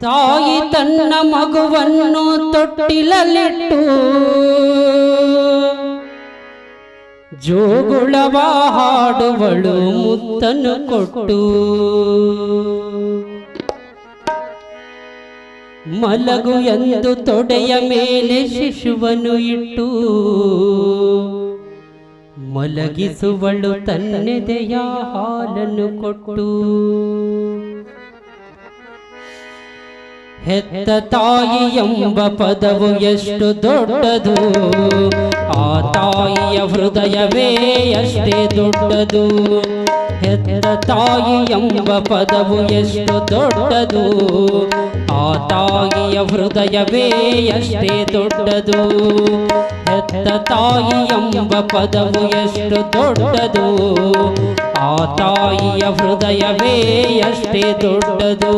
ತಾಯಿ ತನ್ನ ಮಗುವನ್ನು ತೊಟ್ಟಿಲಲ್ಲಿಟ್ಟು ಜೋಗುಳವ ಹಾಡುವಳು ಮುತ್ತನ್ನು ಕೊಟ್ಟು ಮಲಗು ಎಂದು ತೊಡೆಯ ಮೇಲೆ ಶಿಶುವನ್ನು ಇಟ್ಟು ಮಲಗಿಸುವಳು ತನ್ನೆದೆಯ ಹಾಲನ್ನು ಕೊಟ್ಟು ಹೆತ್ತ ತಾಯಿ ಎಂಬ ಪದವು ಎಷ್ಟು ದೊಡ್ಡದು ಆ ತಾಯಿಯ ಹೃದಯವೇ ಅಷ್ಟೇ ದೊಡ್ಡದು ಹೆತ್ತ ತಾಯಿ ಎಂಬ ಪದವು ಎಷ್ಟು ದೊಡ್ಡದು ಆ ತಾಯಿಯ ಹೃದಯವೇ ಅಷ್ಟೇ ದೊಡ್ಡದು ಹೆತ್ತ ತಾಯಿ ಎಂಬ ಪದವು ಎಷ್ಟು ದೊಡ್ಡದು ಆ ತಾಯಿಯ ಹೃದಯವೇ ಅಷ್ಟೇ ದೊಡ್ಡದು.